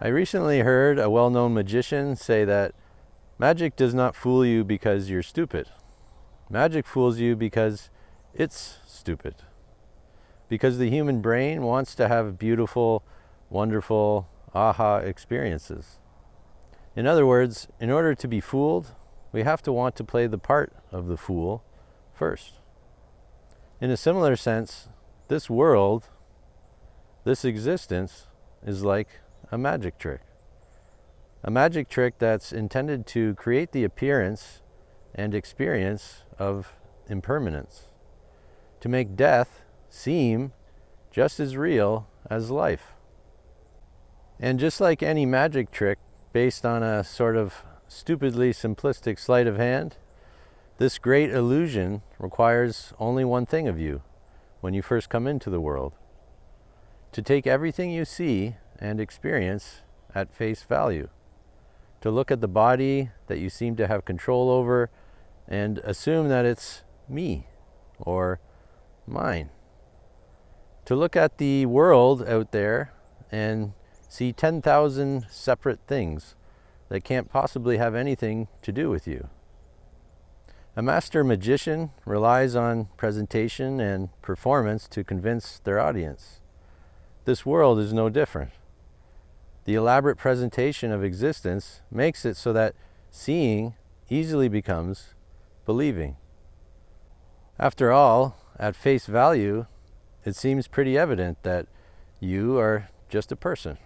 recently heard a well-known magician say that magic does not fool you because you're stupid. Magic fools you because it's stupid. Because the human brain wants to have beautiful, wonderful, aha experiences. In other words, in order to be fooled, we have to want to play the part of the fool first. In a similar sense, this world, this existence, is like a magic trick. A magic trick that's intended to create the appearance and experience of impermanence, to make death seem just as real as life. And just like any magic trick based on a sort of stupidly simplistic sleight of hand, this great illusion requires only one thing of you when you first come into the world: to take everything you see and experience at face value, to look at the body that you seem to have control over and assume that it's me or mine, to look at the world out there and see 10,000 separate things that can't possibly have anything to do with you. A master magician relies on presentation and performance to convince their audience. This world is no different. The elaborate presentation of existence makes it so that seeing easily becomes believing. After all, at face value, it seems pretty evident that you are just a person,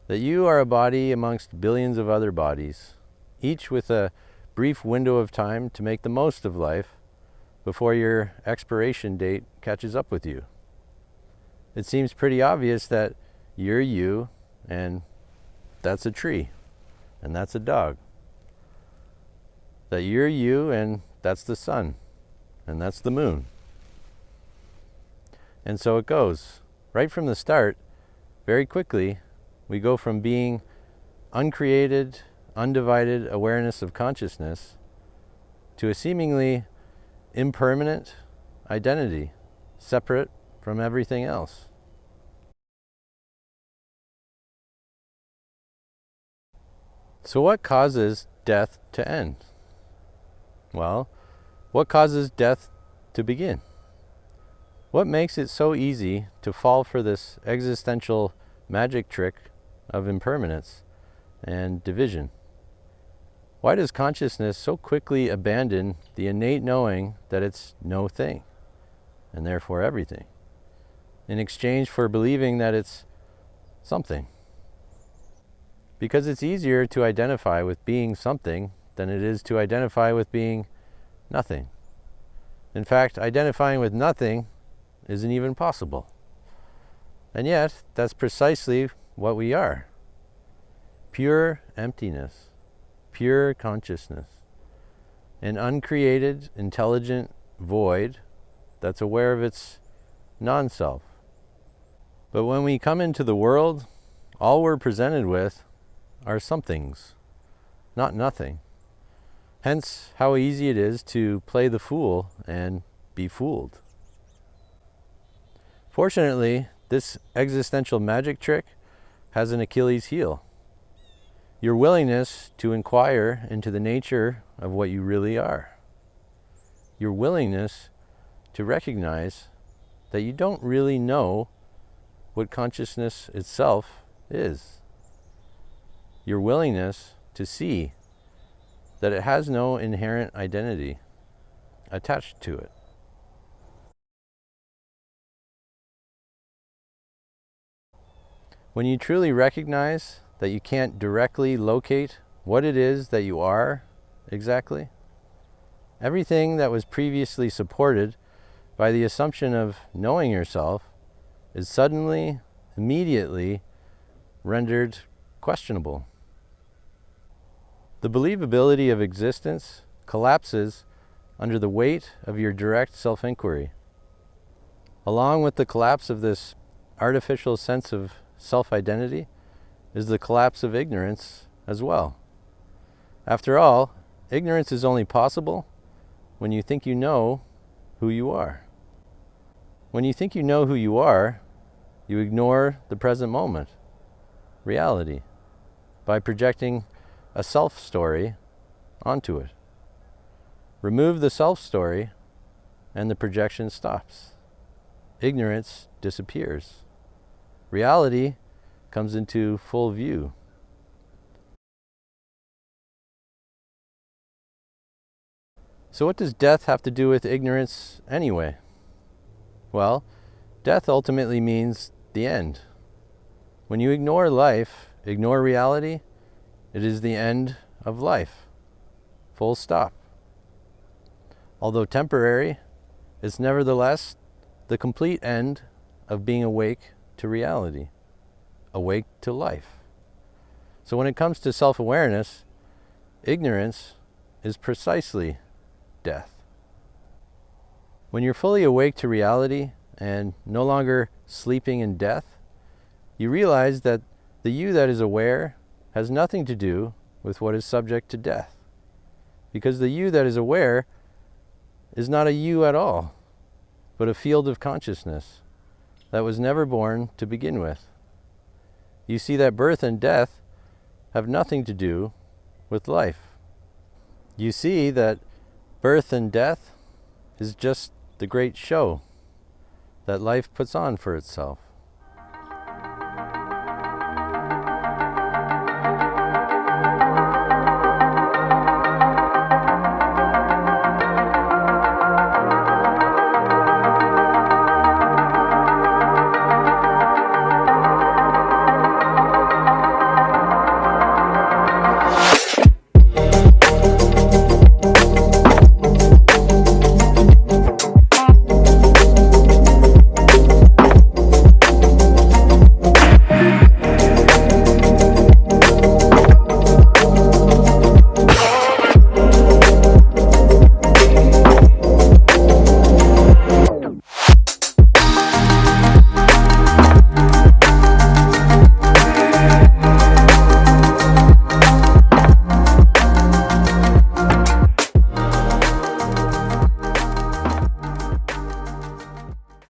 that you are a body amongst billions of other bodies, each with a brief window of time to make the most of life before your expiration date catches up with you. It seems pretty obvious that you're you, and that's a tree, and that's a dog. That you're you, and that's the sun, and that's the moon. And so it goes. Right from the start, very quickly, we go from being uncreated, undivided awareness of consciousness to a seemingly impermanent identity, separate from everything else. So what causes death to end? Well, what causes death to begin? What makes it so easy to fall for this existential magic trick of impermanence and division? Why does consciousness so quickly abandon the innate knowing that it's no thing, and therefore everything, in exchange for believing that it's something? Because it's easier to identify with being something than it is to identify with being nothing. In fact, identifying with nothing isn't even possible. And yet, that's precisely what we are. Pure emptiness, pure consciousness, an uncreated, intelligent void that's aware of its non-self. But when we come into the world, all we're presented with are somethings, not nothing. Hence, how easy it is to play the fool and be fooled. Fortunately, this existential magic trick has an Achilles heel. Your willingness to inquire into the nature of what you really are. Your willingness to recognize that you don't really know what consciousness itself is. Your willingness to see that it has no inherent identity attached to it. When you truly recognize that you can't directly locate what it is that you are exactly, everything that was previously supported by the assumption of knowing yourself is suddenly, immediately rendered questionable. The believability of existence collapses under the weight of your direct self-inquiry. Along with the collapse of this artificial sense of self-identity is the collapse of ignorance as well. After all, ignorance is only possible when you think you know who you are. When you think you know who you are, you ignore the present moment, reality by projecting a self-story onto it. Remove the self-story and the projection stops. Ignorance disappears. Reality comes into full view. So what does death have to do with ignorance anyway? Well, death ultimately means the end. When you ignore life, ignore reality, it is the end of life. Full stop. Although temporary, it's nevertheless the complete end of being awake to reality, awake to life. So when it comes to self-awareness, ignorance is precisely death. When you're fully awake to reality and no longer sleeping in death, you realize that the you that is aware has nothing to do with what is subject to death. Because the you that is aware is not a you at all, but a field of consciousness that was never born to begin with. You see that birth and death have nothing to do with life. You see that birth and death is just the great show that life puts on for itself.